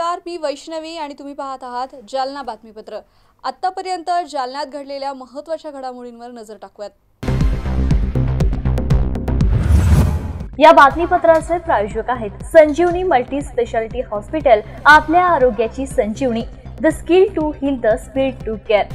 नमस्कार, मी वैष्णवी आणि तुम्ही पाहत आहात जालना बातमीपत्र। आत्तापर्यंत जालन्यात घडलेल्या महत्त्वाच्या घडामोडींवर नजर टाकूयात। या बातमीपत्राचे प्रायोजक आहेत संजीवनी मल्टी स्पेशालिटी हॉस्पिटल, आपल्या आरोग्याची संजीवनी, the skill to heal, the speed to care.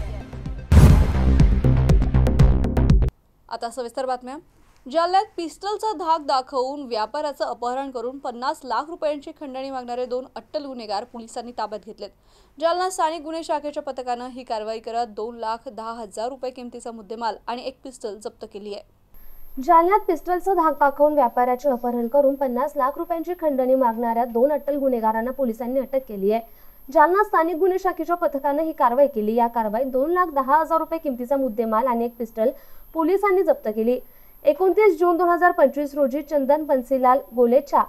आता सविस्तर बातम्या। जालन्यात पिस्टलचा धाक दाखवून व्यापाऱ्याचं अपहरण करून 50 लाख रुपयांची खंडणी मागणारे 2 अट्टल गुन्हेगार पोलिसांनी ताब्यात घेतलेत। जालना स्थानिक गुन्हे शाखेच्या पथकानं ही कारवाई करत 2,10,000 रुपये किमतीचा मुद्देमाल आणि एक पिस्टल जप्त केली आहे। जालन्यात पिस्टलचा धाक दाखवून व्यापाऱ्याचे अपहरण करून 50 लाख रुपयांची खंडणी मागणाऱ्या 2 अट्टल गुन्हेगारांना पोलिसांनी अटक केली आहे। जालना स्थानिक गुन्हे शाखेच्या पथकानं ही कारवाई केली। या कारवाईत 2,10,000 रुपये किमतीचा मुद्देमाल आणि एक पिस्टल पोलिसांनी जप्त केली। 29 जून 2025 रोजी चंदन बन्सीलाल गोलेचा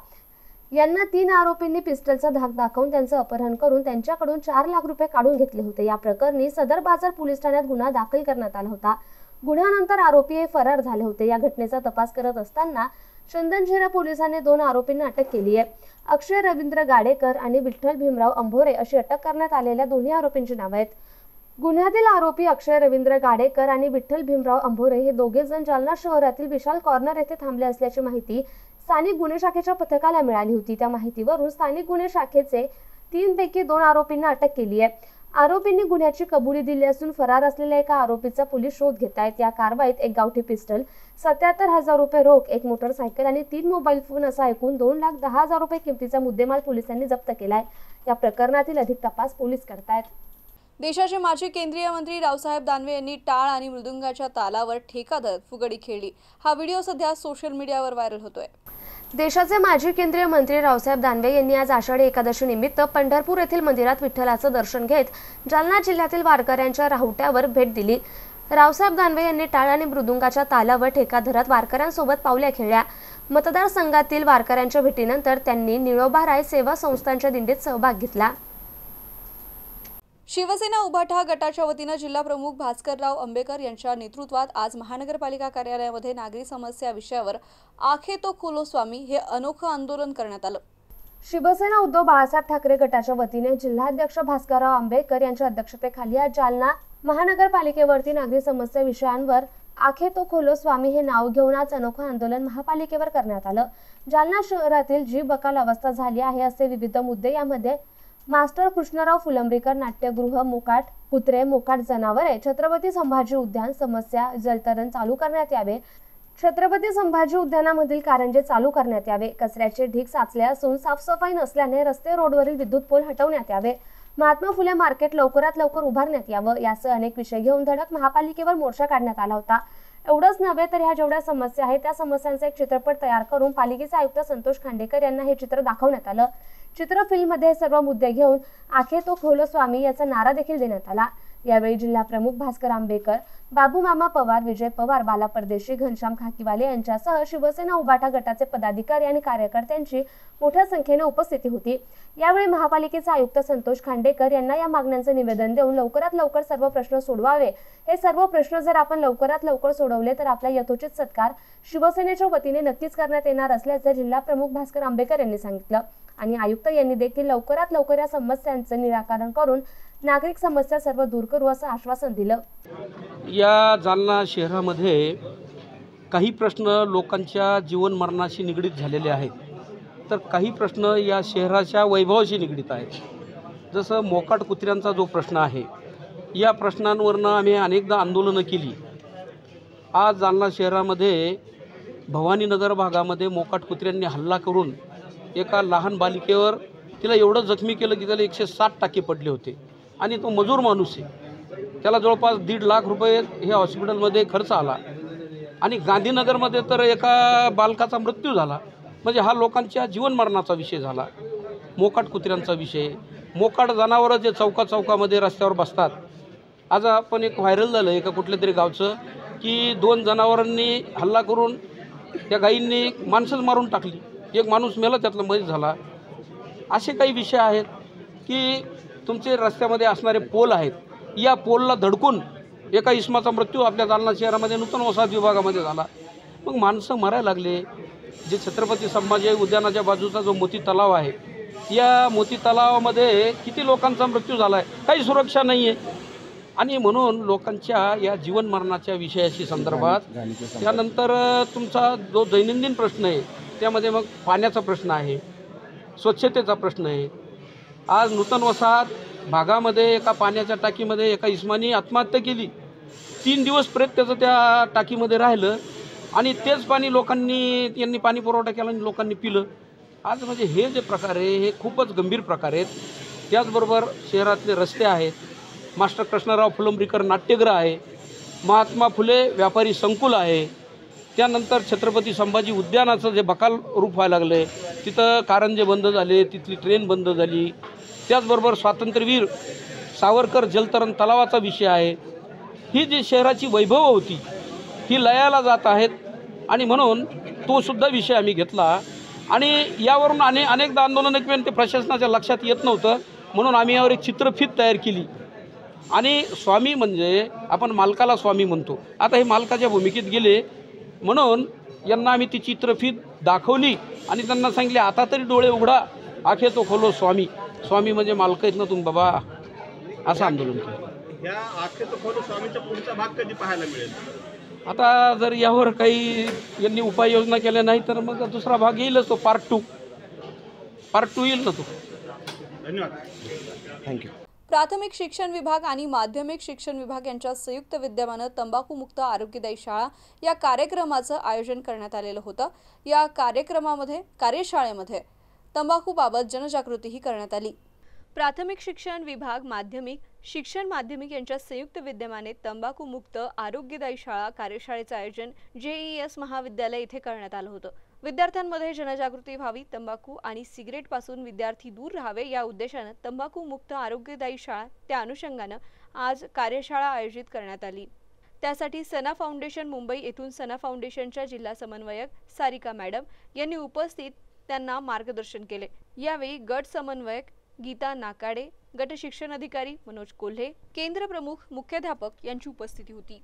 यांना 3 आरोपींनी पिस्टलचा धाक दाखवून त्यांचं अपहरण करून त्यांच्याकडून 4 लाख रुपये काढून घेतले होते। या प्रकरणी सदर बाजार पोलीस ठाण्यात गुन्हा दाखल करण्यात आला होता। गुन्ह्यानंतर आरोपी हे फरार झाले होते। या घटनेचा तपास करत असताना चंदनझिरा पोलिसांनी 2 आरोपींना अटक केली आहे। अक्षय रवींद्र गाडेकर आणि विठ्ठल भीमराव अंभोरे अशी अटक करण्यात आलेल्या दोन्ही आरोपींची नावे आहेत। गुन्ह्यातील आरोपी अक्षय रवींद्र गाडेकर आणि विठ्ठल भीमराव अंभोरे हे दोघे जण जालना शहरातील विशाल कॉर्नर येथे थांबले असल्याची माहिती स्थानिक गुन्हे शाखेच्या पथकाला मिळाली होती। त्या माहितीवरून स्थानिक गुन्हे शाखेचे 3 पैकी 2 आरोपींना अटक केली आहे। आरोपींनी गुन्ह्याची कबुली दिली असून फरार असलेल्या एका आरोपीचा पोलीस शोध घेत आहेत। या कारवाईत एक गावठी पिस्टल, 77,000 रुपये रोख, एक मोटरसायकल आणि 3 मोबाईल फोन असा एकूण 2,10,000 रुपये किमतीचा मुद्देमाल पोलिसांनी जप्त केलाय। या प्रकरणातील अधिक तपास पोलीस करतायत। देशाचे माजी केंद्रीय मंत्री रावसाहेब दानवे यांनी टाळ आणि मृदुंगाच्या तालावर ठेका धरत फुगडी खेळली। हा व्हिडिओ सध्या सोशल मीडियावर व्हायरल होतोय। देशाचे माजी केंद्रीय मंत्री रावसाहेब दानवे यांनी आज आषाढी एकादशी निमित्त पंढरपूर येथील मंदिरात विठ्ठलाचं दर्शन घेत जालना जिल्ह्यातील वारकऱ्यांच्या राहुट्यावर भेट दिली। रावसाहेब दानवे यांनी टाळ आणि मृदुंगाच्या तालावर ठेका धरत वारकऱ्यांसोबत पावल्या खेळल्या। मतदारसंघातील वारकऱ्यांच्या भेटीनंतर त्यांनी निळोबाराय सेवा संस्थांच्या दिंडीत सहभाग घेतला। शिवसेना उभाटा गटाच्या वतीनं जिल्हा प्रमुख भास्करराव आंबेकर यांच्या नेतृत्वात आज महानगरपालिका कार्यालयामध्ये नागरी समस्या विषयावर आखे तो खोलो स्वामी हे अनोखं आंदोलन करण्यात आलं। शिवसेना उद्धव बाळासाहेब ठाकरे गटाच्या वतीने जिल्हाध्यक्ष भास्करराव आंबेकर यांच्या अध्यक्षतेखाली आज जालना महानगरपालिकेवरती नागरी समस्या विषयांवर आखे तो खोलो स्वामी हे नाव घेऊन आज अनोखं आंदोलन महापालिकेवर करण्यात आलं। जालना शहरातील जी बकाल अवस्था झाली आहे असे विविध मुद्दे, यामध्ये मास्टर कृष्णराव फुलंब्रीकर नाट्यगृह, मोकाट कुत्रे, मोकाट जनावरे, छत्रपती संभाजी उद्यान समस्या, जलतरण चालू करण्यात यावे, छत्रपती संभाजी उद्यानामधील कारंजे चालू करण्यात यावे, कचऱ्याचे ढीग साचले असून साफसफाई नसल्याने रस्ते रोडवरील विद्युत पोल हटवण्यात यावे, महात्मा फुले मार्केट लवकरात लवकर उभारण्यात यावं, यासह अनेक विषय घेऊन धडक महापालिकेवर मोर्चा काढण्यात आला होता। एवढंच नव्हे तर ह्या जेवढ्या समस्या आहेत त्या समस्यांचा एक चित्रपट तयार करून पालिकेचे आयुक्त संतोष खांडेकर यांना हे चित्र दाखवण्यात आलं। चित्रफिल्ममध्ये सर्व मुद्दे घेऊन आखे तो खोलो स्वामी याचा नारा देखील देण्यात आला। यावेळी जिल्हा प्रमुख भास्कर आंबेकर, बाबू मामा पवार, विजय पवार, बाला परदेशी, घनश्याम खाकीवाले यांच्यासह शिवसेना उभाटा गटाचे पदाधिकारी आणि कार्यकर्त्यांची मोठ्या संख्येने उपस्थिती होती। यावेळी महापालिकेचे आयुक्त संतोष खांडेकर यांना या मागण्यांचे निवेदन देऊन लवकरात लवकर सर्व प्रश्न सोडवावे। हे सर्व प्रश्न जर आपण लवकरात लवकर सोडवले तर आपला यथोचित सत्कार शिवसेनेच्या वतीने नक्कीच करण्यात येणार असल्याचे जिल्हा प्रमुख भास्कर आंबेकर यांनी सांगितलं। आणि आयुक्त यांनी देखील लवकरात लवकर या समस्यांचं निराकरण करून नागरिक समस्या सर्व दूर करू असं आश्वासन दिलं। या जालना शहरामध्ये काही प्रश्न लोकांच्या जीवन मरणाशी निगडीत झालेले आहेत, तर काही प्रश्न या शहराच्या वैभवाशी निगडीत आहेत। जसं मोकाट कुत्र्यांचा जो प्रश्न आहे, या प्रश्नांवरनं आम्ही अनेकदा आंदोलनं केली। आज जालना शहरामध्ये भवानीनगर भागामध्ये मोकाट कुत्र्यांनी हल्ला करून एका लहान बालिकेवर तिला एवढं जखमी केलं की त्याला 160 टाके पडले होते आणि तो मजूर माणूस आहे। त्याला जवळपास 1.5 लाख रुपये हे हॉस्पिटलमध्ये खर्च आला आणि गांधीनगरमध्ये तर एका बालकाचा मृत्यू झाला। म्हणजे हा लोकांच्या जीवन मरणाचा विषय झाला। मोकाट कुत्र्यांचा विषय, मोकाट जनावरं जे चौकामध्ये रस्त्यावर बसतात। आज आपण एक व्हायरल झालं एका कुठल्या तरी गावचं की 2 जनावरांनी हल्ला करून त्या गायींनी माणसंच मारून टाकली, एक माणूस मेला, त्यातला मयत झाला। असे काही विषय आहेत की तुमचे रस्त्यामध्ये असणारे पोल आहेत, या पोलला धडकून एका इसमाचा मृत्यू आपल्या जालना शहरामध्ये नूतन वसाहत विभागामध्ये झाला। मग माणसं मरायला लागले। जे छत्रपती संभाजी उद्यानाच्या बाजूचा जो मोती तलाव आहे या मोती तलावामध्ये किती लोकांचा मृत्यू झाला आहे, काही सुरक्षा नाही आहे. आणि म्हणून लोकांच्या या जीवन मरणाच्या विषयाशी संदर्भात त्यानंतर तुमचा जो दैनंदिन प्रश्न आहे त्यामध्ये मग पाण्याचा प्रश्न आहे, स्वच्छतेचा प्रश्न आहे. आज नूतन वसाहत भागामध्ये एका पाण्याच्या टाकीमध्ये एका इस्मानी आत्महत्या केली. 3 दिवस त्याचं त्या टाकीमध्ये राहिलं आणि तेच पाणी यांनी पाणी पुरवठा केला आणि लोकांनी पिलं. आज म्हणजे हे जे प्रकार आहे हे खूपच गंभीर प्रकार आहेत. त्याचबरोबर शहरातले रस्ते आहेत, मास्टर कृष्णराव फुलंब्रीकर नाट्यगृह आहे, महात्मा फुले व्यापारी संकुल आहे, त्यानंतर छत्रपती संभाजी उद्यानाचं जे बकाल रूप व्हायला लागलं आहे, तिथं कारंजे बंद झाले, तिथली ट्रेन बंद झाली. त्याचबरोबर स्वातंत्र्यवीर सावरकर जलतरण तलावाचा विषय आहे. ही जी शहराची वैभव होती ही लयाला जात आहेत आणि म्हणून तोसुद्धा विषय आम्ही घेतला आणि यावरून अनेकदा आंदोलनं केली, ते प्रशासनाच्या लक्षात येत नव्हतं. म्हणून आम्ही यावर एक चित्रफीत तयार केली आणि स्वामी म्हणजे आपण मालकाला स्वामी म्हणतो. आता हे मालकाच्या भूमिकेत गेले म्हणून यांना आम्ही ती चित्रफीत दाखवली आणि त्यांना सांगितले आता तरी डोळे उघडा, आखे तो खोलो स्वामी. स्वामी म्हणजे मालक आहेत ना तुम्ही बाबा, असं आंदोलन केलं. या आखे तो खोलो स्वामीचा पुढचा भाग कधी पाहायला मिळेल? आता जर यावर काही यांनी उपाययोजना केल्या नाही तर मग दुसरा भाग येईलच, तो पार्ट 2 येईल ना तो. धन्यवाद, थँक्यू. प्राथमिक शिक्षण विभाग आणि माध्यमिक शिक्षण विभाग यांच्या संयुक्त विद्यमानं तंबाखूमुक्त आरोग्यदायी शाळा या कार्यक्रमाचं आयोजन करण्यात आलेलं होतं. या कार्यशाळेमध्ये तंबाखूबाबत जनजागृतीही करण्यात आली. प्राथमिक शिक्षण विभाग माध्यमिक यांच्या संयुक्त विद्यमाने तंबाखूमुक्त आरोग्यदायी शाळा कार्यशाळेचं आयोजन JES महाविद्यालय इथे करण्यात आलं होतं. विद्यार्थ्यांमध्ये जनजागृती व्हावी, तंबाखू आणि सिगरेटपासून विद्यार्थी दूर राहावे या उद्देशानं तंबाखूमुक्त आरोग्यदायी शाळा त्या अनुषंगानं आज कार्यशाळा आयोजित करण्यात आली. त्यासाठी सना फाउंडेशन मुंबई येथून सना फाउंडेशनच्या जिल्हा समन्वयक सारिका मॅडम यांनी उपस्थित त्यांना मार्गदर्शन केले. यावेळी गट समन्वयक गीता नाकाडे, गट शिक्षण अधिकारी मनोज कोल्हे, केंद्र प्रमुख मुख्याध्यापक यांची उपस्थिती होती.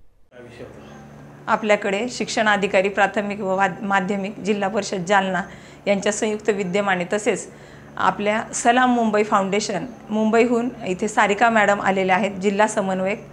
आपल्याकडे शिक्षणाधिकारी प्राथमिक व माध्यमिक जिल्हा परिषद जालना यांच्या संयुक्त विद्यमाने तसेच आपल्या सलाम मुंबई फाउंडेशन मुंबईहून इथे सारिका मॅडम आलेल्या आहेत, जिल्हा समन्वयक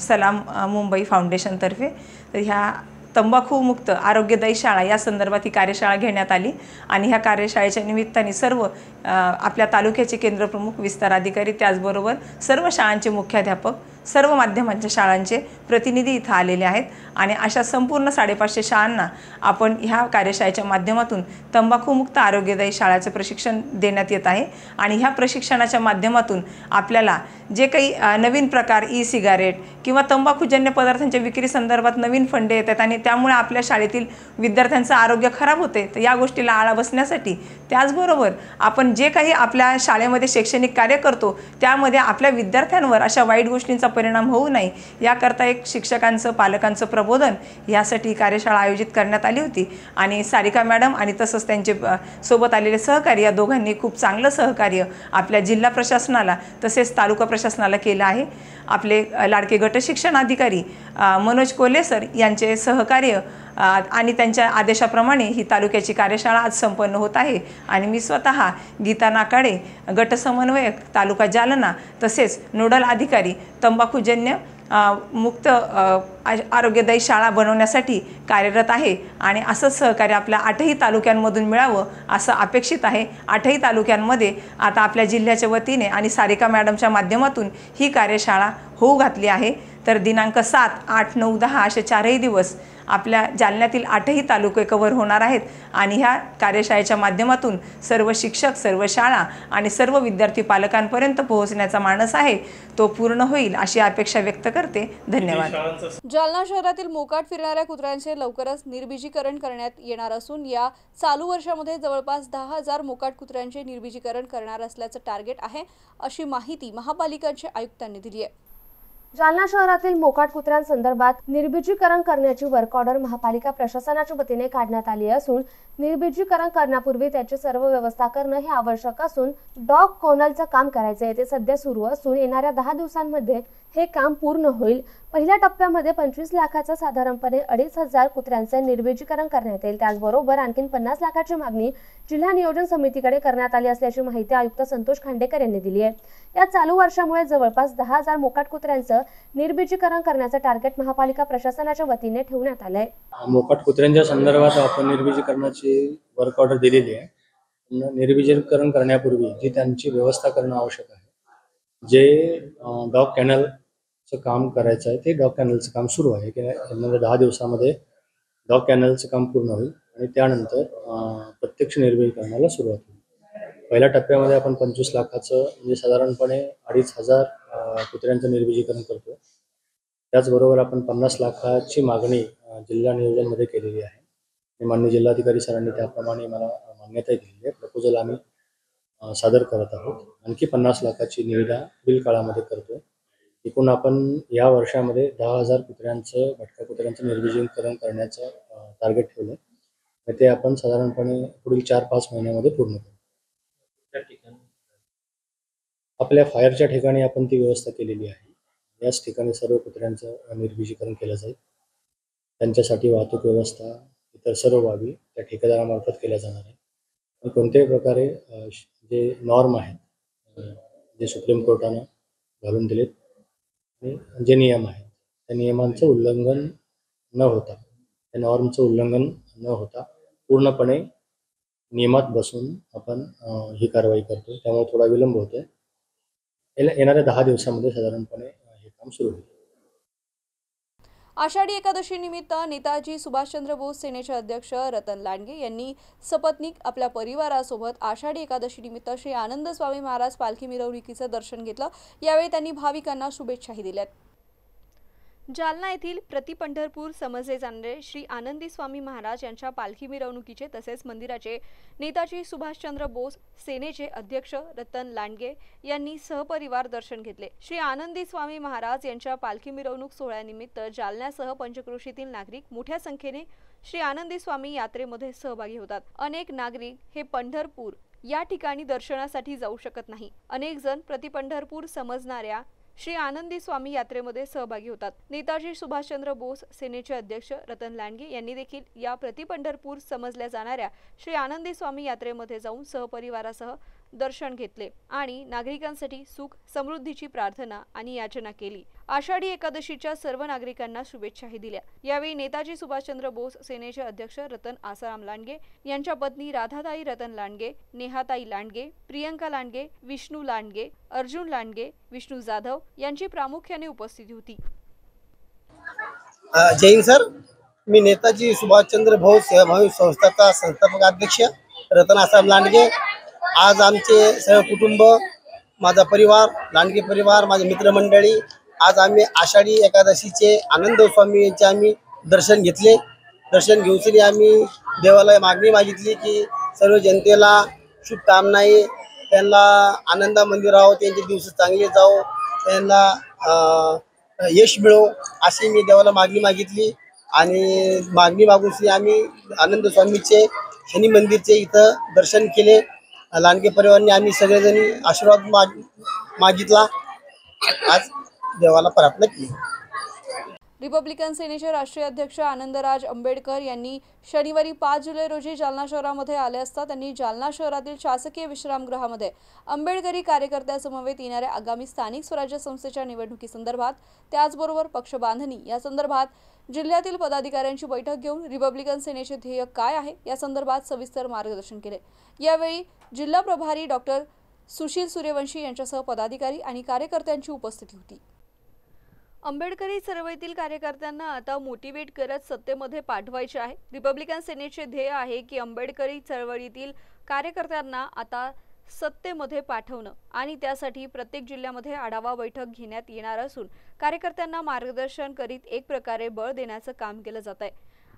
सलाम मुंबई फाउंडेशनतर्फे. तर ह्या तंबाखूमुक्त आरोग्यदायी शाळा या संदर्भात ही कार्यशाळा घेण्यात आली आणि ह्या कार्यशाळेच्या निमित्ताने सर्व आपल्या तालुक्याचे केंद्रप्रमुख, विस्तार अधिकारी, त्याचबरोबर सर्व शाळांचे मुख्याध्यापक, सर्व माध्यमांच्या शाळांचे प्रतिनिधी इथं आलेले आहेत आणि अशा संपूर्ण 550 शाळांना आपण ह्या कार्यशाळेच्या माध्यमातून तंबाखूमुक्त आरोग्यदायी शाळेचं प्रशिक्षण देण्यात येत आहे. आणि ह्या प्रशिक्षणाच्या माध्यमातून आपल्याला जे काही नवीन प्रकार ई-सिगारेट किंवा तंबाखूजन्य पदार्थांच्या विक्री संदर्भात नवीन फंडे येतात आणि त्यामुळे आपल्या शाळेतील विद्यार्थ्यांचं आरोग्य खराब होते, तर या गोष्टीला आळा बसण्यासाठी त्याचबरोबर आपण जे काही आपल्या शाळेमध्ये शैक्षणिक कार्य करतो त्यामध्ये आपल्या विद्यार्थ्यांवर अशा वाईट गोष्टींचा परिणाम होऊ नये याकरता एक शिक्षकांचं, पालकांचं प्रबोधन यासाठी कार्यशाळा आयोजित करण्यात आली होती. आणि सारिका मॅडम आणि तसंच त्यांचे सोबत आलेले सहकारी या दोघांनी खूप चांगलं सहकार्य आपल्या जिल्हा प्रशासनाला तसेच तालुका प्रशासनाला केलं आहे. आपले लाडके गट शिक्षण अधिकारी मनोज कोल्हे सर यांचे सहकार्य आणि त्यांच्या आदेशाप्रमाणे ही तालुक्याची कार्यशाळा आज संपन्न होत आहे. आणि मी स्वतः गीता नाकाडे, गट समन्वयक तालुका जालना तसेच नोडल अधिकारी तंबाखूजन्य मुक्त आरोग्यदायी शाळा बनवण्यासाठी कार्यरत आहे आणि असंच सहकार्य आपल्या 8ही तालुक्यांमधून मिळावं असं अपेक्षित आहे. 8ही तालुक्यांमध्ये आता आपल्या जिल्ह्याच्या वतीने आणि सारिका मॅडमच्या माध्यमातून ही कार्यशाळा होऊ घातली आहे. तर दिनांक 7, 8, 9, 10 असे 4ही दिवस आपल्या जालन्यातील 8ही तालुके कव्हर होणार आहेत आणि ह्या कार्यशाळेच्या माध्यमातून सर्व शिक्षक, सर्व शाळा आणि सर्व विद्यार्थी पालकांपर्यंत पोहोचण्याचा मानस आहे तो पूर्ण होईल अशी अपेक्षा व्यक्त करते. धन्यवाद. जालना शहरातील मोकाट फिरणाऱ्या कुत्र्यांचे लवकरच निर्बीजीकरण करण्यात येणार असून या चालू वर्षामध्ये जवळपास 10,000 मोकाट कुत्र्यांचे निर्बीजीकरण करणार असल्याचं टार्गेट आहे, अशी माहिती महापालिकांच्या आयुक्तांनी दिली आहे. जालना शहरातील मोकाट कुत्र्यांसंदर्भात निर्बीजीकरण करण्याची वर्क ऑर्डर महापालिका प्रशासनाच्या वतीने काढण्यात आली असून निर्बीजीकरण करण्यापूर्वी त्याची सर्व व्यवस्था करणं हे आवश्यक असून डॉग कॉर्नलचं काम करायचं आहे ते सध्या सुरू असून येणाऱ्या 10 दिवसांमध्ये हे काम पूर्ण होईल। पहिल्या टप्प्यामध्ये 25 लाखाचा साधारणपणे 2,500 कुत्र्यांचे निर्बीजीकरण करण्यात येईल। त्याचबरोबर आणखी 50 लाखाची मागणी जिल्हा नियोजन समितीकडे करण्यात आली असल्याची माहिती आयुक्त संतोष खांडेकर यांनी दिली आहे। या चालू वर्षामुळे जवळपास 10,000 मोकाट कुत्र्यांचं निर्बीजीकरण करण्याचं टार्गेट महापालिका प्रशासनाच्या वतीने ठेवण्यात आलंय। मोकाट कुत्र्यांच्या संदर्भात आपण निर्बीजीकरणाची वर्क ऑर्डर दिलेली आहे। निर्बीजीकरण करण्यापूर्वी जी त्यांची व्यवस्था करणं आवश्यक आहे, जे डॉग कॅनलचं काम करायचं आहे ते डॉग कॅनलचं काम सुरू आहे की 10 दिवसामध्ये डॉग कॅनलचं काम पूर्ण होईल आणि त्यानंतर प्रत्यक्ष निर्बीजीकरणाला सुरुवात होईल। पहिल्या टप्प्यामध्ये आपण 25 लाखाचं म्हणजे साधारणपणे 2,500 कुत्र्यांचं निर्बीजीकरण करतो। त्याचबरोबर आपण 50 लाखाची मागणी जिल्हा नियोजनमध्ये केलेली आहे। माननीय जिल्हाधिकारी सरांनी त्याप्रमाणे मला मान्यता दिलेली आहे। प्रपोजल आम्ही सादर करत आहोत। आणखी 50 लाखाची निविदा बिल काळामध्ये करतोय। एकूण आपण या वर्षामध्ये 10,000 कुत्र्यांचं भटक्या कुत्र्यांचं निर्बीजीकरण करण्याचं टार्गेट ठेवलं आहे। ते आपण साधारणपणे पुढील 4-5 महिन्यामध्ये पूर्ण करू। आपल्या फायरच्या ठिकाणी आपण ती व्यवस्था केलेली आहे। याच ठिकाणी सर्व कुत्र्यांचं निर्बीजीकरण केलं जाईल। त्यांच्यासाठी वाहतूक व्यवस्था इतर सर्व बाबी त्या ठेकेदारामार्फत केल्या जाणार आहे। आणि कोणत्याही प्रकारे जे नॉर्म आहेत जे सुप्रीम कोर्टानं घालून दिलेत आणि जे नियम आहेत त्या नियमांचं उल्लंघन न होता, त्या नॉर्मचं उल्लंघन न होता पूर्णपणे नियमात बसून आपण ही कारवाई करतो। त्यामुळे थोडा विलंब होतोय। येणाऱ्या 10 दिवसामध्ये साधारणपणे हे काम सुरू होईल। आषाढी एकादशी निमित्त नेताजी सुभाषचंद्र बोस सेनेचे अध्यक्ष रतन लांडगे यांनी सपत्नीक आपल्या परिवारासोबत आषाढी एकादशी निमित्त श्री आनंद स्वामी महाराज पालखी मिरवणुकीचं दर्शन घेतलं। यावेळी त्यांनी भाविकांना शुभेच्छाही दिल्यात। जालना येथील प्रति पंढरपूर समजले जाणारे श्री आनंदी स्वामी महाराज यांच्या पालखी मिरवणुकीचे तसेच मंदिराचे नेताजी सुभाषचंद्र बोस सेनेचे अध्यक्ष रतन लांडगे यांनी सहपरिवार दर्शन घेतले। श्री आनंदी स्वामी महाराज यांच्या पालखी मिरवणूक सोहळ्यानिमित्त जालन्यासह पंचक्रोशीतील नागरिक मोठ्या संख्येने श्री आनंदी स्वामी यात्रेमध्ये सहभागी होतात। अनेक नागरिक हे पंढरपूर या ठिकाणी दर्शनासाठी जाऊ शकत नाही। अनेक जण प्रति पंढरपूर समजणाऱ्या श्री आनंदी स्वामी यात्रेमध्ये सहभागी होतात। नेताजी सुभाषचंद्र बोस सेनेचे अध्यक्ष रतन लांडगे यांनी देखील या प्रति पंढरपूर समजल्या जाणाऱ्या श्री आनंदी स्वामी यात्रेमध्ये जाऊन सहपरिवारासह दर्शन घेतले आणि नागरिकांसाठी सुख समृद्धीची प्रार्थना आणि याचना केली। आषाढी एकादशीच्या सर्व नागरिकांना शुभेच्छाही दिल्या। यावेळी नेताजी सुभाषचंद्र बोस सेनेचे अध्यक्ष रतन आसाराम लांडगे यांच्या पत्नी राधाताई रतन लांडगे, नेहाताई लांडगे, प्रियंका लांडगे, विष्णू लांडगे, अर्जुन लांडगे, विष्णू जाधव यांची प्रामुख्याने उपस्थिती होती। जय हिंद सर, मी नेताजी सुभाषचंद्र बोस सेवाभावी संस्थाचा संस्थापक अध्यक्ष रतन आसाराम लांडगे। आज आमचे सर्व कुटुंब, माझा परिवार, लांडगे परिवार, माझे मित्रमंडळी, आज आम्ही आषाढी एकादशीचे आनंद स्वामी यांचे आम्ही दर्शन घेतले। दर्शन घेऊन आम्ही देवाला मागणी मागितली की सर्व जनतेला शुभकामनाए, त्यांना आनंदामध्ये राहो, त्यांचे दिवस चांगले जाओ, त्यांना यश मिळो अशी मी देवाला मागणी मागितली। आणि मागणी मागून आम्ही आनंद स्वामीचे शनी मंदिरचे इथं दर्शन केले। लांडगे परिवाराने आम्ही सगळेजणी आशीर्वाद मागितला। आज देवाला प्रार्थना केली। रिपब्लिकन सेनेचे राष्ट्रीय अध्यक्ष आनंदराज आंबेडकर यांनी शनिवारी 5 जुलै रोजी जालना शहरामध्ये आले असता त्यांनी जालना शहरातील शासकीय विश्रामगृहामध्ये आंबेडकरी कार्यकर्त्यांसमवेत येणाऱ्या आगामी स्थानिक स्वराज्य संस्थेच्या निवडणुकीसंदर्भात त्याचबरोबर पक्ष बांधणी या संदर्भात जिल्ह्यातील पदाधिकाऱ्यांची बैठक घेऊन रिपब्लिकन सेनेचे ध्येय काय आहे या संदर्भात सविस्तर मार्गदर्शन केले। यावेळी जिल्हा प्रभारी डॉक्टर सुशील सूर्यवंशी यांच्यासह पदाधिकारी आणि कार्यकर्त्यांची उपस्थिती होती। आंबेडकरी चळवळीतील कार्यकर्त्यांना आता मोटिवेट करत सत्तेमध्ये पाठवायचे आहे। रिपब्लिकन सेनेचे ध्येय आहे की आंबेडकरी चळवळीतील कार्यकर्त्यांना आता सत्तेमध्ये पाठवणं आणि त्यासाठी प्रत्येक जिल्ह्यामध्ये आढावा बैठक घेण्यात येणार असून कार्यकर्त्यांना मार्गदर्शन करीत एक प्रकारे बळ देण्याचं काम केलं जात आहे।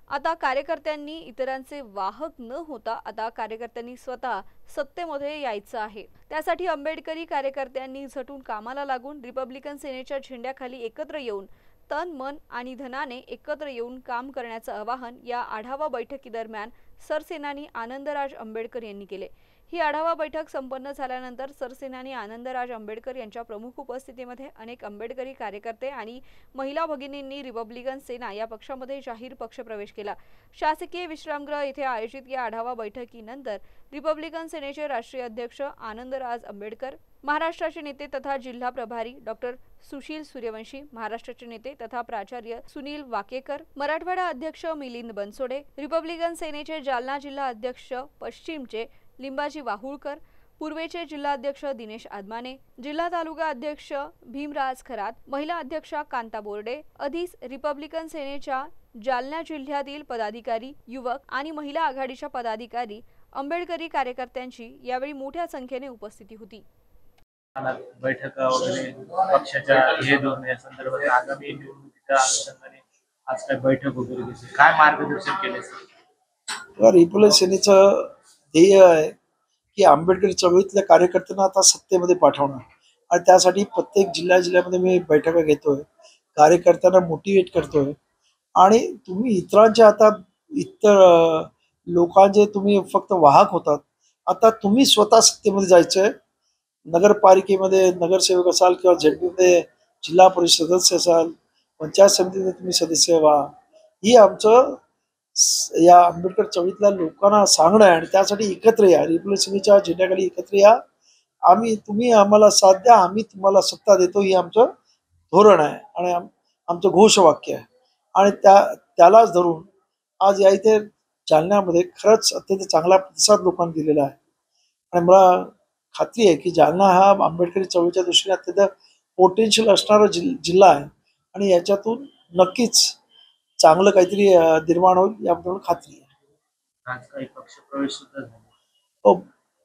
आता कार्यकर्त्यांनी इतरांचे वाहक न होता आता कार्यकर्त्यांनी स्वतः सत्तेमध्ये यायचं आहे। त्यासाठी आंबेडकरी कार्यकर्त्यांनी झटून कामाला लागून रिपब्लिकन सेनेच्या झेंड्याखाली एकत्र येऊन तन मन आणि धनाने एकत्र येऊन काम करण्याचं आवाहन या आढावा बैठकीदरम्यान सरसेनानी आनंदराज आंबेडकर यांनी केले। ही आढावा बैठक संपन्न झाल्यानंतर सरसेनानी आनंदराज आंबेडकर यांच्या प्रमुख उपस्थितीमध्ये अनेक आंबेडकरी कार्यकर्ते आणि महिला भगिनींनी रिपब्लिकन सेना या पक्षामध्ये जाहीर पक्षप्रवेश केला। शासकीय विश्रामगृह येथे आयोजित या आढावा बैठकीनंतर रिपब्लिकन सेनेचे राष्ट्रीय अध्यक्ष आनंदराज आंबेडकर, महाराष्ट्राचे नेते तथा जिल्हा प्रभारी डॉक्टर सुशील सूर्यवंशी, महाराष्ट्राचे नेते तथा प्राचार्य सुनील वाकेकर, मराठवाडा अध्यक्ष मिलिंद बनसोडे, रिपब्लिकन सेनेचे जालना जिल्हा अध्यक्ष पश्चिमचे लिंबाजी वाहुळकर, पूर्वेचे जिल्हाध्यक्ष दिनेश आदमाने, जिल्हा तालुका अध्यक्ष भीमराज खरात, महिला अध्यक्षा कांता बोर्डे, अधीस रिपब्लिकन सेनेच्या जालना जिल्ह्यातील पदाधिकारी, युवक आणि महिला आघाडीच्या पदाधिकारी, आंबेडकरी कार्यकर्त्यांची यावेळी मोठ्या संख्येने उपस्थिती होती। बैठका वगैरे पक्षाच्या हे दोन या संदर्भात आगामी निवडणुकीच्या अनुषंगाने आज काय बैठक वगैरे घेतली, काय मार्गदर्शन केले सर? रिपब्लिकन सेनेचं ध्येय आहे की आंबेडकरी चळवळीतल्या कार्यकर्त्यांना आता सत्तेमध्ये पाठवणं आणि त्यासाठी प्रत्येक जिल्ह्यामध्ये मी बैठका घेतोय, कार्यकर्त्यांना मोटिवेट करतोय आणि तुम्ही इतरांच्या आता इतर लोकांचे तुम्ही फक्त वाहक होतात, आता तुम्ही स्वतः सत्तेमध्ये जायचंय। नगरपालिकेमध्ये नगरसेवक असाल किंवा झेडपीमध्ये जिल्हा परिषद सदस्य असाल, पंचायत समितीमध्ये तुम्ही सदस्य व्हा, ही आमचं या आंबेडकर चळवळीतल्या लोकांना सांगणं आहे आणि त्यासाठी एकत्र या, रिपब्लिकन सेनेच्या झेंड्याखाली एकत्र या, तुम्ही आम्हाला साथ द्या, आम्ही तुम्हाला सत्ता देतो, ही आमचं धोरण आहे आणि आमचं घोषवाक्य आहे आणि त्यालाच धरून आज या इथे जालन्यामध्ये खरंच अत्यंत चांगला प्रतिसाद लोकांनी दिलेला आहे आणि मला खात्री आहे की जालना हा आंबेडकरी चळवळीच्या दृष्टीने अत्यंत पोटेन्शियल असणारा जिल्हा आहे आणि याच्यातून नक्कीच चांगलं काहीतरी निर्माण होईल याबद्दल खात्री आहे। आज काही पक्षप्रवेश सुद्धा झाला,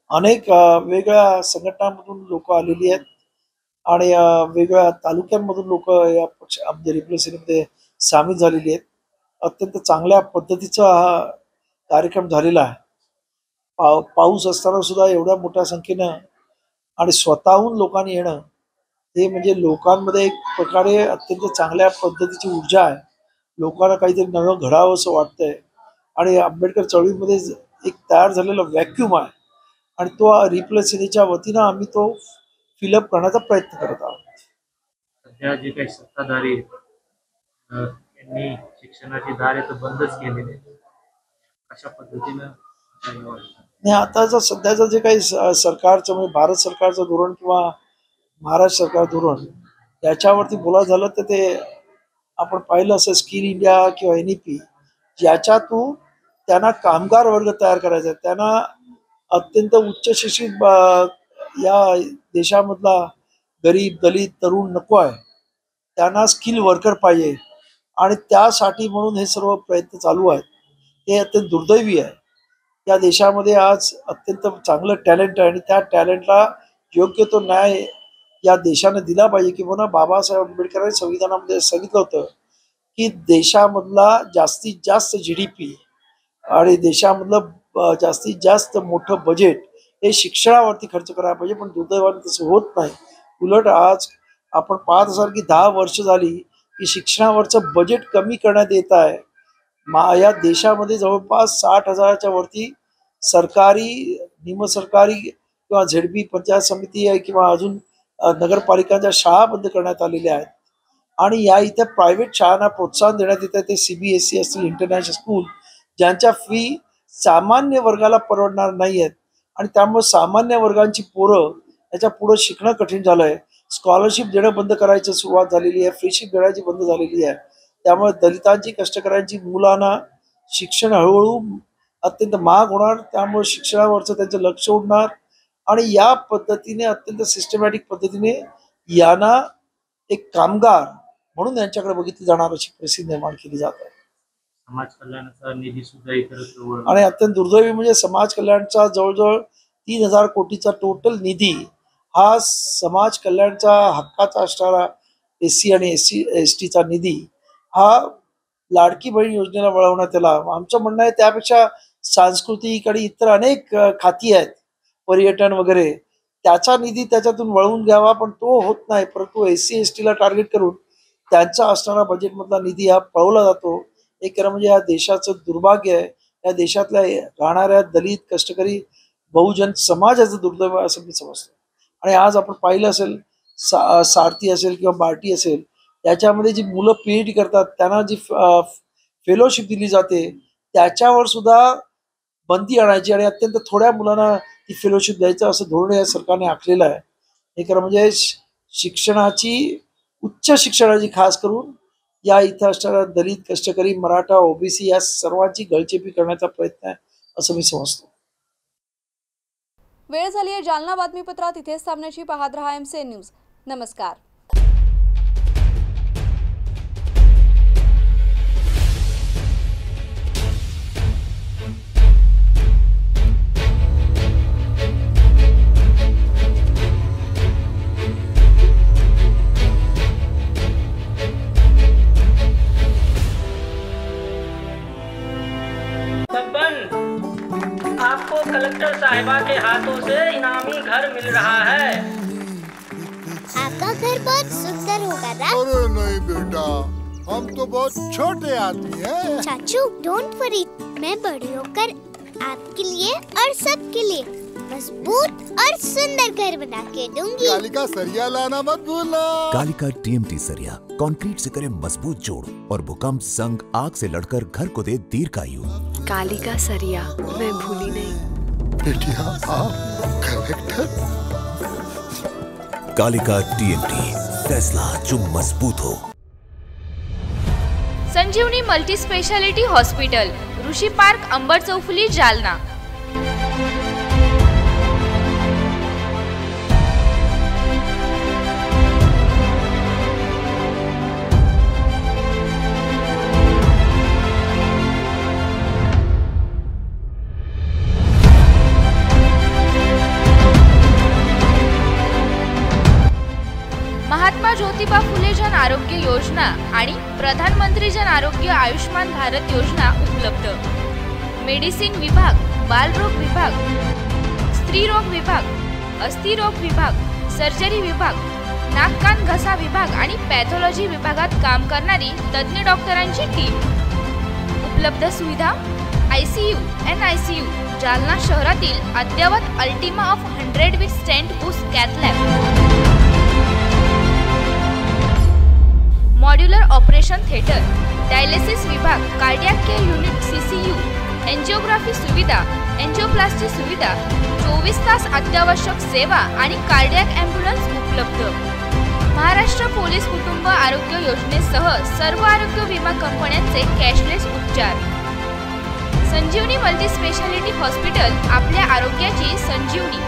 अनेक वेगळ्या संघटनांमधून लोक आलेली आहेत आणि वेगळ्या तालुक्यांमधून लोक या पक्ष आमच्या रिपब्लिकन सेनेमध्ये सामील झालेली आहेत। अत्यंत चांगल्या पद्धतीचा हा कार्यक्रम झालेला आहे। पाऊस असताना सुद्धा एवढ्या मोठ्या संख्येनं आणि स्वतःहून लोकांनी येणं हे म्हणजे लोकांमध्ये एक प्रकारे अत्यंत चांगल्या पद्धतीची ऊर्जा आहे, लोकांना काहीतरी नवं घडावं असं वाटतंय आणि आंबेडकर चळवळीमध्ये एक तयार झालेला व्हॅक्यूम आहे आणि तो रिपब्लिकन सेनेच्या वतीनं आम्ही तो फिलअप करण्याचा प्रयत्न करत आहोत। सध्या जे काही सत्ताधारी यांनी शिक्षणाची दारे तर बंदच केलेली आहे, अशा पद्धतीनं नाही आताचं सध्याचं जे काही सरकारचं म्हणजे भारत सरकारचं धोरण किंवा महाराष्ट्र सरकार धोरण याच्यावरती बोलायचं झालं तर ते आपण पाहिलं असं स्किल इंडिया किंवा NEP याच्यातून त्यांना कामगार वर्ग तयार करायचा आहे, त्यांना अत्यंत उच्च शिक्षित या देशामधला गरीब दलित तरुण नको आहे, त्यांना स्किल वर्कर पाहिजे आणि त्यासाठी म्हणून हे सर्व प्रयत्न चालू आहेत। हे अत्यंत दुर्दैवी आहे, या देशामध्ये आज अत्यंत चांगलं टॅलेंट आहे आणि त्या टॅलेंटला योग्य तो न्याय या देशाने दिला पाहिजे। किंवा बाबासाहेब आंबेडकरांनी संविधानामध्ये सांगितलं होतं की देशामधला जास्तीत जास्त GDP आणि देशामधलं जास्तीत जास्त मोठं बजेट हे शिक्षणावरती खर्च करायला पाहिजे, पण दुर्दैवाने तसं होत नाही। उलट आज आपण पाहत असाल की 10 वर्ष झाली की शिक्षणावरचं बजेट कमी करण्यात येत आहे। या देशामध्ये जवळपास 60,000च्या वरती सरकारी, निमसरकारी किंवा ZP पंचायत समिती आहे किंवा अजून नगरपालिकांच्या शाळा बंद करण्यात आलेल्या आहेत आणि या इथे प्रायव्हेट शाळांना प्रोत्साहन देण्यात येत आहे। ते CBSE असतील, इंटरनॅशनल स्कूल, ज्यांच्या फी सामान्य वर्गाला परवडणार नाही आहेत आणि त्यामुळे सामान्य वर्गांची पोरं याच्या पुढे शिकणं कठीण झालं आहे। स्कॉलरशिप देणं बंद करायची सुरुवात झालेली आहे, फ्रीशिप देण्याची बंद झालेली आहे। त्यामुळे दलितांची, कष्टकऱ्यांची मुलांना शिक्षण हळूहळू अत्यंत महाग होणार, त्यामुळे शिक्षणावरचं त्यांचं लक्ष उडणार आणि या पद्धतीने अत्यंत सिस्टमॅटिक पद्धतीने यांना एक कामगार म्हणून यांच्याकडे बघितली जाणार अशी परिस्थिती निर्माण केली जात आहे। समाज कल्याणाचा निधी सुद्धा इतर आणि अत्यंत दुर्दैवी म्हणजे समाज कल्याणचा जवळजवळ 3,000 कोटीचा टोटल निधी हा समाज कल्याणचा हक्काचा असणारा SC आणि STचा निधी हा लाडकी बहीण योजनेला वळवण्यात याला. आमचं म्हणणं आहे त्यापेक्षा सांस्कृतिक आणि इतर अनेक खाती आहेत, पर्यटन वगैरे, त्याचा निधी त्याच्यातून वळवून घ्यावा, पण तो होत नाही. परंतु SC ST ला टार्गेट करून त्यांचा असणारा बजेटमधला निधी हा पळवला जातो. हे खरं म्हणजे या देशाचं दुर्भाग्य आहे. या देशातल्या राहणाऱ्या दलित, कष्टकरी, बहुजन समाजाचं दुर्दैव आहे असं मी समजतो. आणि आज आपण पाहिलं असेल, सारथी असेल किंवा बार्टी असेल, याच्यामध्ये जी मुलं PhD करतात त्यांना जी फेलोशिप दिली जाते त्याच्यावर सुद्धा बंदी आणायची आणि अत्यंत थोड्या मुलांना ती फेलोशिप द्यायचं असं धोरण या सरकारने आखलेलं आहे. हे खरं म्हणजे शिक्षणाची, उच्च शिक्षणाची खास करून या इथं असणाऱ्या दलित, कष्टकरी, मराठा, OBC या सर्वांची गळचेपी करण्याचा प्रयत्न आहे असं मी समजतो. वेळ झाली आहे जालना बातमीपत्रात इथेच थांबण्याची. पाहत रहा MCN न्यूज. नमस्कार. आपको कलेक्टर साहिबा के हाथों से इनामी घर मिल रहा है. आपका घर बहुत सुंदर होगा ना? अरे नहीं बेटा, हम तो बहुत छोटे आदमी हैं। चाचू डोंट वरी, मैं बड़ी होकर आपके लिए और सबके लिए मजबूत और सुंदर घर बना के दूंगी. कालिका सरिया लाना मत भूलना. कालिका TMT सरिया कंक्रीट से करे मजबूत जोड़ और भूकंप, संग, आग से लड़कर घर को दे दीर्घायु. कालिका सरिया मैं भूली नहीं. बेटिया आप कलेक्टर. कालिका TMT, फैसला जो मजबूत हो. संजीवनी मल्टी स्पेशालिटी हॉस्पिटल, ऋषि पार्क, अंबर चौफुली, जालना. महात्मा ज्योतिबा फुले जन आरोग्य योजना आणि प्रधानमंत्री जन आरोग्य आयुष्मान भारत योजना उपलब्ध. मेडिसिन विभाग, बालरोग विभाग, स्त्रीरोग विभाग, अस्थिरोग विभाग, सर्जरी विभाग, नाक कान घसा विभाग आणि पॅथॉलॉजी विभागात काम करणारी तज्ञ डॉक्टरांची टीम. उपलब्ध सुविधा ICU, NICU. जालना शहरातील अद्ययावत Ultima of 100 with stent boost cath lab. Modular operation theatre, dialysis विभाग, cardiac care unit CCU, angiography सुविधा, एंजिओप्लास्टी सुविधा, 24 तास अत्यावश्यक सेवा आणि कार्डियक ॲम्ब्युलन्स उपलब्ध. महाराष्ट्र पोलीस कुटुंब आरोग्य योजनेसह सर्व आरोग्य विमा कंपन्यांचे कॅशलेस उपचार. संजीवनी मल्टी स्पेशालिटी हॉस्पिटल, आपल्या आरोग्याची संजीवनी.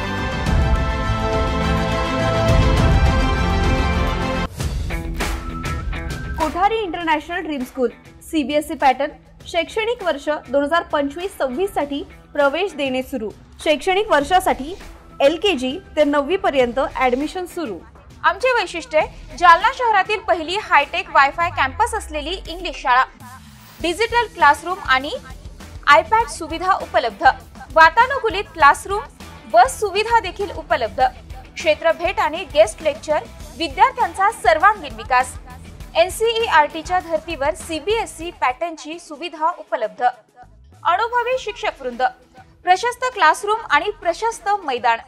Kothari international dream school, CBSE pattern. शैक्षणिक वर्ष 2025-26 साठी प्रवेश देणे सुरू. शैक्षणिक वर्षासाठी LKG ते 9वी पर्यंत ऍडमिशन सुरू. आमचे वैशिष्ट्य, जालना शहरातील पहिली हायटेक वायफाय कॅम्पस असलेली इंग्लिश शाळा. डिजिटल क्लासरूम आणि iPad सुविधा उपलब्ध. वातानुकूलित क्लासरूम, बस सुविधा देखील उपलब्ध. क्षेत्र भेट आणि गेस्ट लेक्चर. विद्यार्थ्यांचा सर्वांगीण विकास. NCERTच्या धर्तीवर CBSE पॅटर्नची सुविधा उपलब्ध. अनुभवी शिक्षक वृंद, प्रशस्त क्लासरूम आणि प्रशस्त मैदान.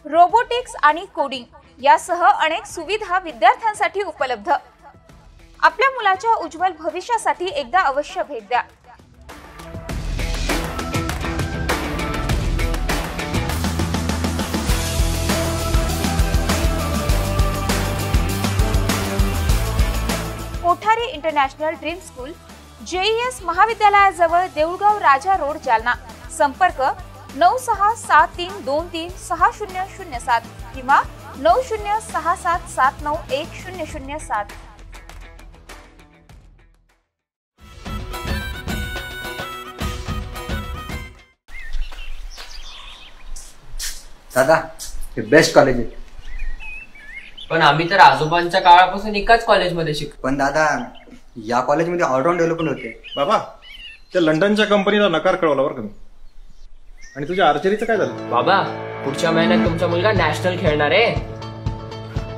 रोबोटिक्स आणि कोडिंग यासह अनेक सुविधा विद्यार्थ्यांसाठी उपलब्ध. आपल्या मुलाच्या उज्ज्वल भविष्यासाठी एकदा अवश्य भेट द्या. Kothari international dream school, JES महाविद्यालयाजवळ, देऊळगाव राजा रोड, जालना. संपर्क 9663236007 किंवा 9067791007. दादा, हे बेस्ट कॉलेज आहे. पण आम्ही तर आजोबांच्या काळापासून एकाच कॉलेजमध्ये शिकतो. पण दादा, या कॉलेजमध्ये ऑलराऊंड डेव्हलपमेंट होते. बाबा, त्या लंडनच्या कंपनीला नकार कळवला बरं का मी. आणि तुझ्या आर्चरीचं काय झालं? बाबा, पुढच्या महिन्यात तुमचा मुलगा नॅशनल खेळणार आहे.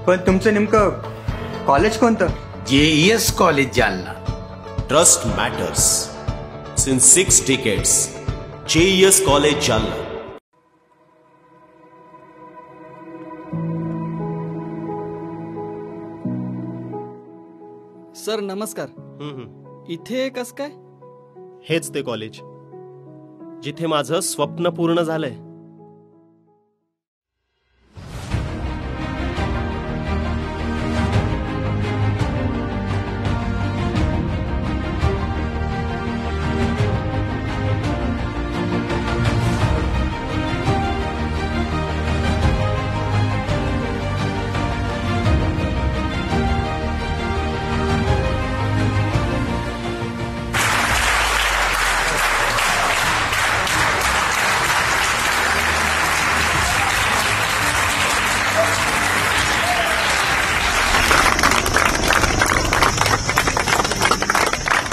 पण तुमचं नेमकं कॉलेज कोणतं? JES college Jalna. Trust matters since 6 decades. JES college Jalna. Sir नमस्कार. इथे कस काय? हेच ते कॉलेज जिथे माझं स्वप्न पूर्ण झालंय.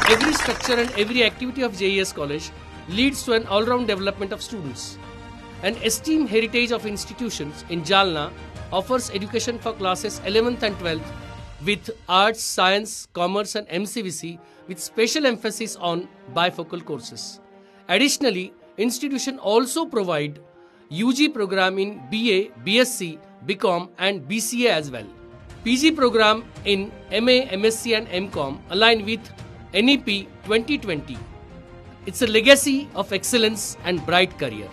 Every structure and every activity of JES College leads to an all-round development of students. An esteemed heritage of institutions in Jalna offers education for classes 11th and 12th with arts, science, commerce and MCVC with special emphasis on bifocal courses. Additionally, institution also provide UG program in BA, BSc, BCom and BCA as well. PG program in MA, MSc and MCom align with NEP 2020. It's a legacy of excellence and bright career.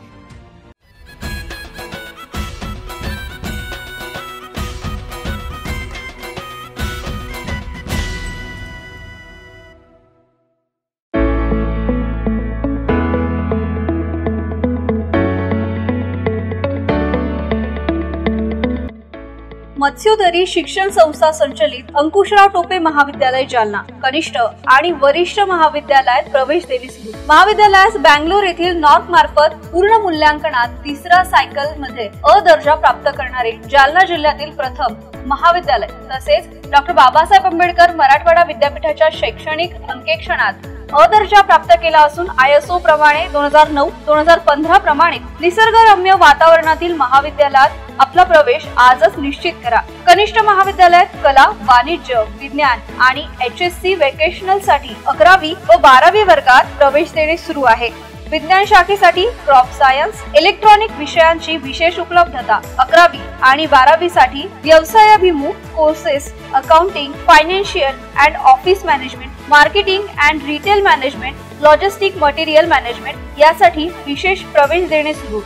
Matsyodari शिक्षण संस्था संचलित अंकुशराव टोपे महाविद्यालय जालना कनिष्ठ आणि वरिष्ठ महाविद्यालयात प्रवेश देणे सुरू. महाविद्यालयास बँगलोर येथील नॉर्थ मार्फत पूर्ण मूल्यांकनात 3रा सायकल मध्ये अ दर्जा प्राप्त करणारे जालना जिल्ह्यातील प्रथम महाविद्यालय तसेच डॉक्टर बाबासाहेब आंबेडकर मराठवाडा विद्यापीठाच्या शैक्षणिक अंकेक्षणात अ दर्जा प्राप्त केला असून ISO प्रमाणे 2009-2015 प्रमाणे निसर्गरम्य वातावरणातील महाविद्यालयात आपला प्रवेश आजच निश्चित करा. कनिष्ठ महाविद्यालयात कला, वाणिज्य, विज्ञान आणि HSC व्हेकेशनल साठी 11वी व 12वी वर्गात प्रवेश देणे सुरू आहे. विज्ञान शाखेसाठी क्रॉप सायन्स, इलेक्ट्रॉनिक विषयांची विशेष उपलब्धता. 11वी आणि 12वी साठी व्यवसायाभिमुख courses accounting, financial and office management, marketing and retail management, logistic material management यासाठी विशेष प्रवेश देणे सुरू.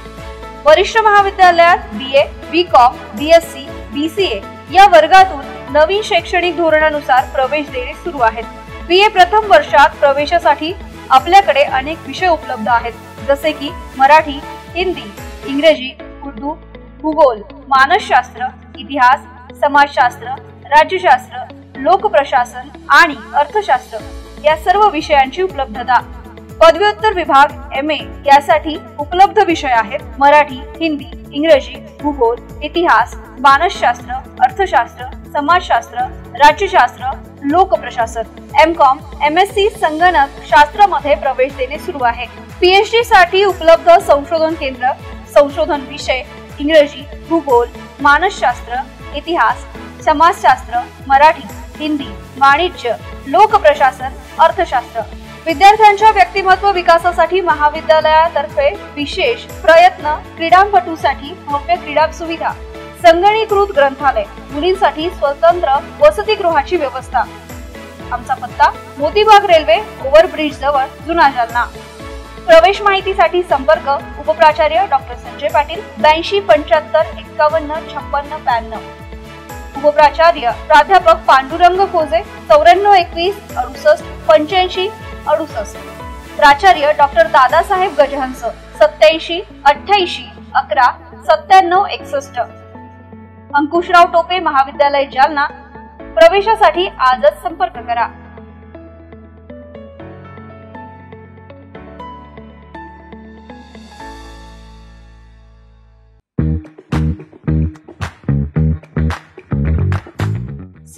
वरिष्ठ महाविद्यालयात BA, BCom, BSc, BCA या वर्गातून नवीन शैक्षणिक धोरणानुसार प्रवेश देणे सुरू आहेत. BA प्रथम वर्षात प्रवेशासाठी आपल्याकडे अनेक विषय उपलब्ध आहेत जसे की मराठी, हिंदी, इंग्रजी, उर्दू, भूगोल, मानसशास्त्र, इतिहास, समाजशास्त्र, राज्यशास्त्र, लोकप्रशासन आणि अर्थशास्त्र या सर्व विषयांची उपलब्धता. पदव्युत्तर विभाग MA यासाठी उपलब्ध विषय आहेत मराठी, हिंदी, इंग्रजी, भूगोल, इतिहास, मानसशास्त्र, अर्थशास्त्र, समाजशास्त्र, राज्यशास्त्र, लोकप्रशासन. MCom, MSc संगणक शास्त्रामध्ये प्रवेश देणे सुरू आहे. PhD साठी उपलब्ध संशोधन केंद्र, संशोधन विषय इंग्रजी, भूगोल, मानसशास्त्र, इतिहास, समाजशास्त्र, मराठी, हिंदी, वाणिज्य, लोकप्रशासन, अर्थशास्त्र. विद्यार्थ्यांच्या व्यक्तिमत्व विकासासाठी महाविद्यालयातर्फे विशेष प्रयत्न. क्रीडापटूसाठी भव्य क्रीडा सुविधा, संगणकीकृत ग्रंथालय, मुलींसाठी स्वतंत्र वसतिगृहाची व्यवस्था. आमचा पत्ता मोतीबाग रेल्वे ओव्हरब्रिज जवळ, जुना जालना. प्रवेश माहितीसाठी संपर्क उपप्राचार्य डॉक्टर संजय पाटील 82 75 51 56 92. उपप्राचार्य प्राध्यापक पांडुरंग खोजे 94 21 68 85 68. प्राचार्य डॉक्टर दादासाहेब गजहंस 87 88 11 97 61. अंकुशराव टोपे महाविद्यालय जालना. प्रवेशासाठी आजच संपर्क करा.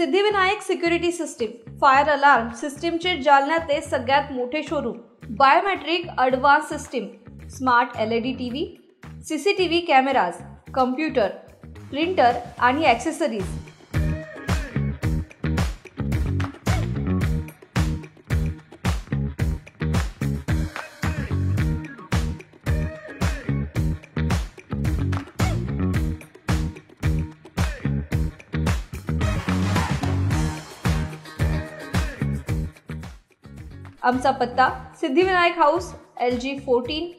Siddhivinayak security system, fire alarm सिस्टीमचे जालन्यातले सगळ्यात मोठे showroom, biometric advance system, smart LED TV, CCTV cameras, computer, printer आणि ॲक्सेसरीज. आमचा पत्ता Siddhivinayak house, LG 14,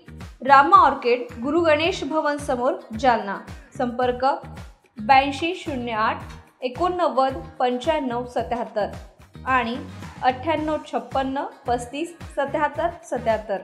Rama orchid, गुरु गणेश भवन समोर, जालना. संपर्क 8208 89 95 77 आणि 9856 35 77 77.